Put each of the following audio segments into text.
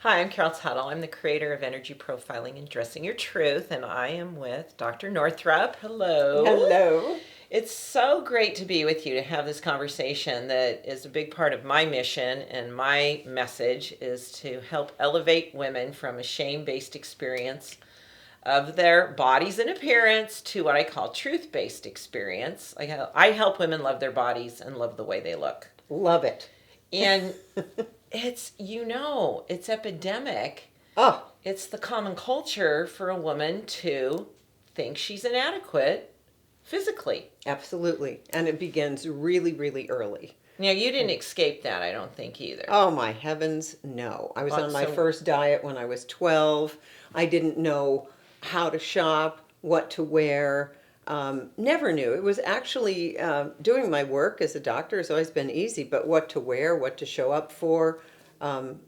Hi, I'm Carol Tuttle. I'm the creator of Energy Profiling and Dressing Your Truth, and I am with Dr. Northrup. Hello. Hello. It's so great to be with you to have this conversation that is a big part of my mission, and my message is to help elevate women from a shame-based experience of their bodies and appearance to what I call truth-based experience. I help women love their bodies and love the way they look. Love it. And it's epidemic. Oh, It's the common culture for a woman to think she's inadequate physically. absolutely. And it begins really, really early. Now, you didn't escape that, I don't think, either. Oh, my heavens, no. I was Well, on my so- first diet when I was 12. I didn't know how to shop, what to wear. Never knew. It was actually doing my work as a doctor has always been easy, but what to wear, what to show up for,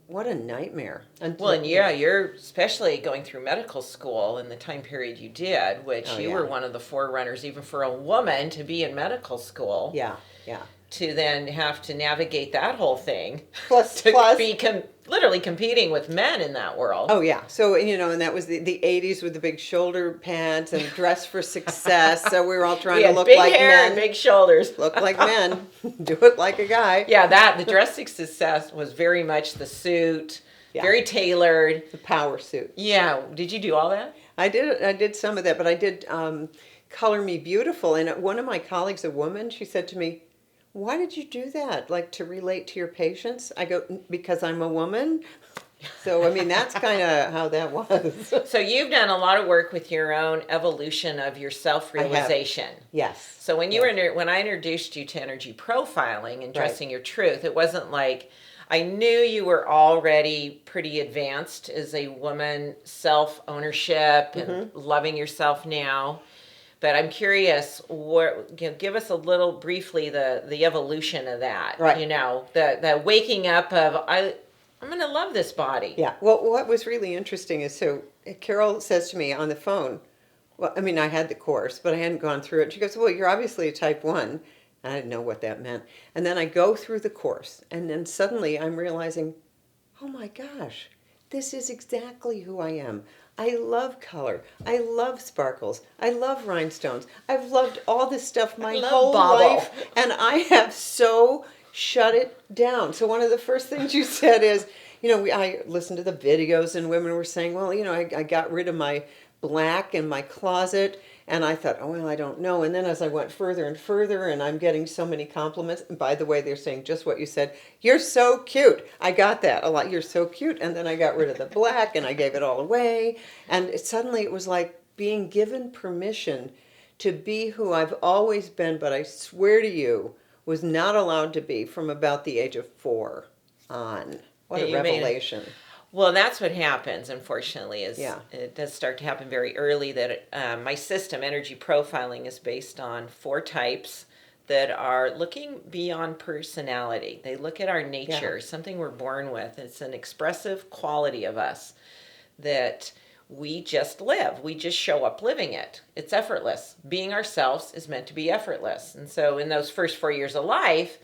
what a nightmare. Well, and yeah, you're especially going through medical school in the time period you did, which Oh, you yeah. were one of the forerunners, even for a woman to be in medical school. Yeah, yeah. To then have to navigate that whole thing. Plus, to plus, be literally competing with men in that world. oh yeah. So, and that was the 80s with the big shoulder pads and dress for success. So we were all trying We to had look big like hair men. and big shoulders. Look like men. Do it like a guy. Yeah, the dress success was very much the suit, Yeah. very tailored. The power suit. Yeah, did you do all that? I did some of that, but I did Color Me Beautiful. And one of my colleagues, a woman, she said to me, "Why did you do that? Like to relate to your patients?" I go, "Because I'm a woman." So, that's kind of how that was. So you've done a lot of work with your own evolution of your self-realization. Yes. So when when I introduced you to energy profiling and dressing Right. your truth, it wasn't like I knew you were already pretty advanced as a woman, self-ownership and loving yourself now. But I'm curious, give us a little briefly the evolution of that. Right. The waking up of I'm going to love this body. Yeah. Well, what was really interesting is Carol says to me on the phone, well, I had the course, but I hadn't gone through it. She goes, "Well, you're obviously a type 1." I didn't know what that meant. And then I go through the course, and then suddenly I'm realizing, oh my gosh, this is exactly who I am. I love color. I love sparkles. I love rhinestones. I've loved all this stuff my love whole bauble. life, and I have so shut it down. So one of the first things you said is, I listened to the videos, and women were saying, well, I got rid of my black in my closet. And I thought, oh, well, I don't know. And then as I went further and further, and I'm getting so many compliments. And by the way, they're saying just what you said. You're so cute. I got that a lot. You're so cute. And then I got rid of the black and I gave it all away. And suddenly it was like being given permission to be who I've always been, but I swear to you, was not allowed to be from about the age of 4 on. What a revelation. Well, that's what happens, unfortunately, Yeah. It does start to happen very early that my system, energy profiling, is based on 4 types that are looking beyond personality. They look at our nature, something we're born with. It's an expressive quality of us that we just live. We just show up living it. It's effortless. Being ourselves is meant to be effortless. And so in those first 4 years of life,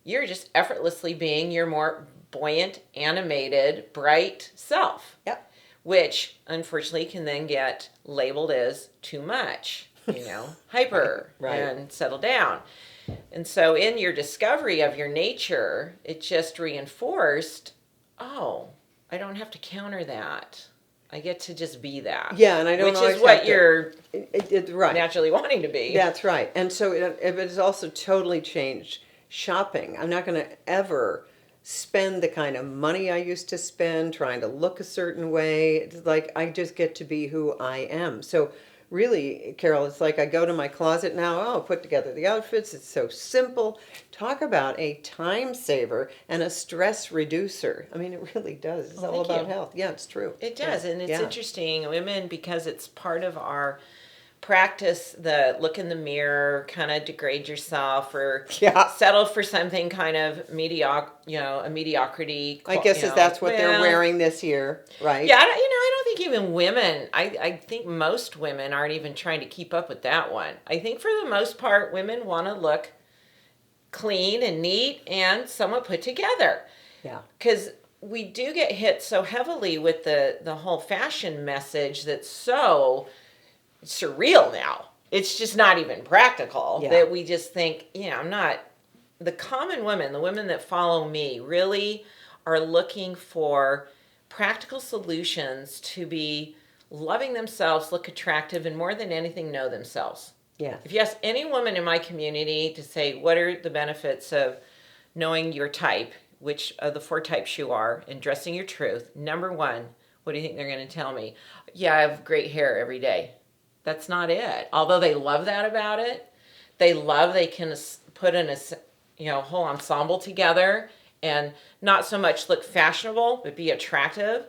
you're just effortlessly being your more buoyant, animated, bright self. Yep. Which unfortunately can then get labeled as too much, hyper, Right. and settle down. And so in your discovery of your nature, it just reinforced, oh, I don't have to counter that. I get to just be that. Yeah, and I don't Which always is what have to- you're right. naturally wanting to be. That's right. And so it has also totally changed shopping. I'm not going to ever spend the kind of money I used to spend trying to look a certain way. It's like I just get to be who I am. So really, Carol, it's like I go to my closet now, I'll put together the outfits. It's so simple. Talk about a time saver and a stress reducer. It really does. It's Well, all thank about you. health. Yeah, it's true. It does, Yeah. and it's Yeah. interesting, women, because it's part of our practice, the look in the mirror, kind of degrade yourself or Yeah. settle for something kind of mediocre, a mediocrity. I guess that's what they're wearing this year, right? Yeah, I don't think even women, I think most women aren't even trying to keep up with that one. I think for the most part, women want to look clean and neat and somewhat put together. Yeah. Because we do get hit so heavily with the whole fashion message that's so surreal now. It's just not even practical, Yeah. that we just think, I'm not, the common women, the women that follow me, really are looking for practical solutions to be loving themselves, look attractive, and more than anything, know themselves. Yeah. If you ask any woman in my community to say, what are the benefits of knowing your type, which of the 4 types you are, and dressing your truth, number one, what do you think they're going to tell me? Yeah, I have great hair every day. That's not it. Although they love that about it, they can put in a whole ensemble together and not so much look fashionable, but be attractive.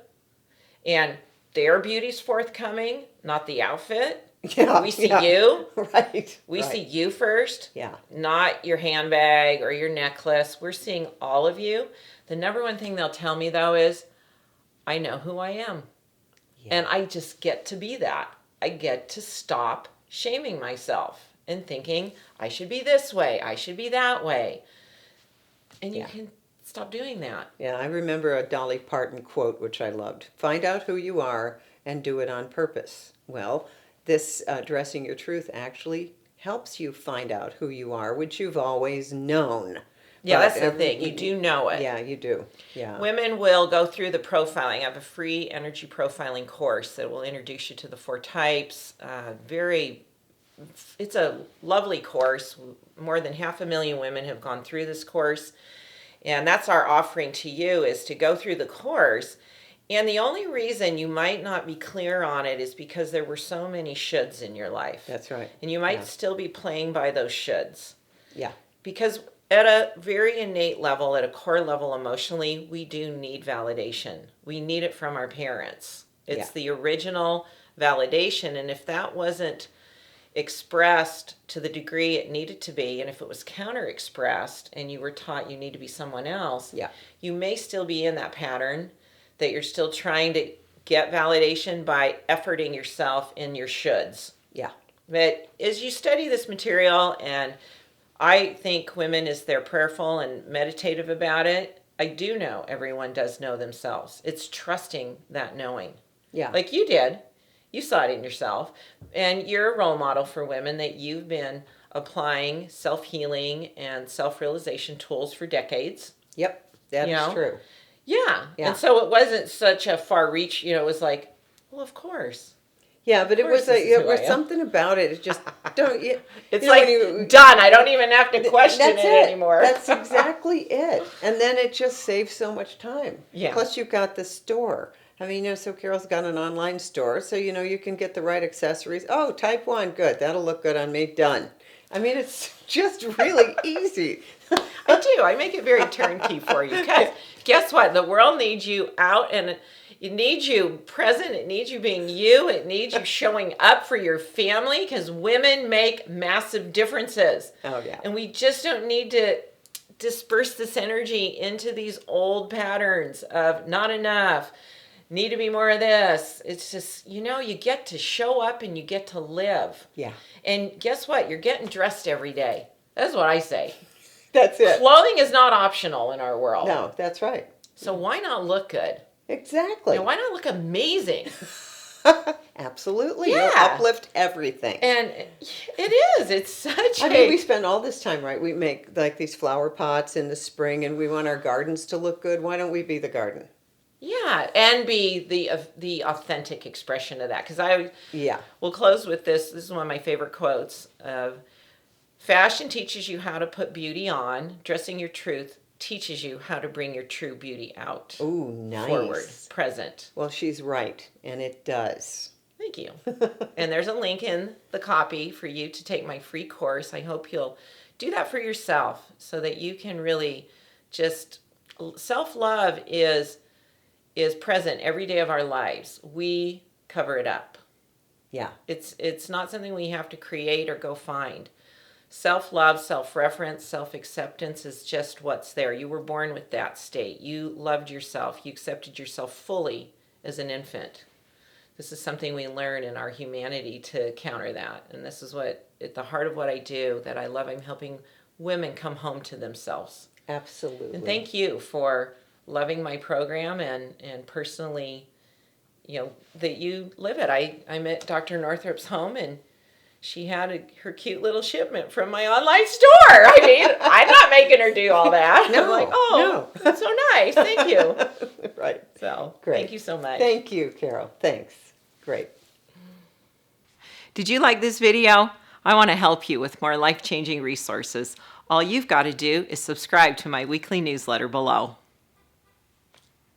And their beauty's forthcoming, not the outfit. Yeah. We see yeah. you. Right. We right. see you first. Yeah. Not your handbag or your necklace. We're seeing all of you. The number one thing they'll tell me, though, is I know who I am. Yeah. And I just get to be that. I get to stop shaming myself and thinking I should be this way, I should be that way. And you can stop doing that. Yeah, I remember a Dolly Parton quote, which I loved. Find out who you are and do it on purpose. Well, this dressing your truth actually helps you find out who you are, which you've always known. Yeah, But that's the thing. You do know it. Yeah, you do. Yeah. Women will go through the profiling. I have a free energy profiling course that will introduce you to the 4 types. It's a lovely course. More than 500,000 women have gone through this course. And that's our offering to you, is to go through the course. And the only reason you might not be clear on it is because there were so many shoulds in your life. That's right. And you might still be playing by those shoulds. Yeah. Because at a very innate level, at a core level emotionally, we do need validation. We need it from our parents. It's the original validation. And if that wasn't expressed to the degree it needed to be, and if it was counter expressed and you were taught you need to be someone else, you may still be in that pattern that you're still trying to get validation by efforting yourself in your shoulds. Yeah. But as you study this material, and I think women, as they're prayerful and meditative about it, I do know everyone does know themselves. It's trusting that knowing. Yeah. Like you did. You saw it in yourself. And you're a role model for women that you've been applying self-healing and self-realization tools for decades. Yep. That's true. Yeah. And so it wasn't such a far reach, it was like, well, of course. Yeah, but it was something about it. It just don't. It's done. I don't even have to question it anymore. That's exactly it. And then it just saves so much time. Yeah. Plus, you've got the store. I mean, so Carol's got an online store, so you can get the right accessories. Oh, type 1, good. That'll look good on me. Done. I mean, it's just really easy. I do. I make it very turnkey for you. Because guess what? The world needs you out, and it needs you present. It needs you being you. It needs you showing up for your family, because women make massive differences. Oh, yeah. And we just don't need to disperse this energy into these old patterns of not enough, need to be more of this. It's just, you get to show up and you get to live. Yeah. And guess what? You're getting dressed every day. That's what I say. That's it. Clothing is not optional in our world. No, that's right. So why not look good? Exactly. Why not look amazing? Absolutely. Yeah. You'll uplift everything. And it is. It's such I mean, we spend all this time, right? We make like these flower pots in the spring, and we want our gardens to look good. Why don't we be the garden? Yeah, and be the authentic expression of that. Because we'll close with this. This is one of my favorite quotes of, fashion teaches you how to put beauty on. Dressing your truth teaches you how to bring your true beauty out. Ooh, nice. Forward, present. Well, she's right, and it does. Thank you. And there's a link in the copy for you to take my free course. I hope you'll do that for yourself so that you can really just, self-love is present every day of our lives. We cover it up. Yeah. It's not something we have to create or go find. Self-love, self-reference, self-acceptance is just what's there. You were born with that state. You loved yourself. You accepted yourself fully as an infant. This is something we learn in our humanity to counter that. And this is what, at the heart of what I do, that I love. I'm helping women come home to themselves. Absolutely. And thank you for loving my program and personally, that you live it. I'm at Dr. Northrup's home, and she had her cute little shipment from my online store. I mean, I'm not making her do all that. No, I'm like, oh, no. that's so nice. Thank you. Right. So, Great. thank you so much. Thank you, Carol. Thanks. Great. Did you like this video? I want to help you with more life-changing resources. All you've got to do is subscribe to my weekly newsletter below.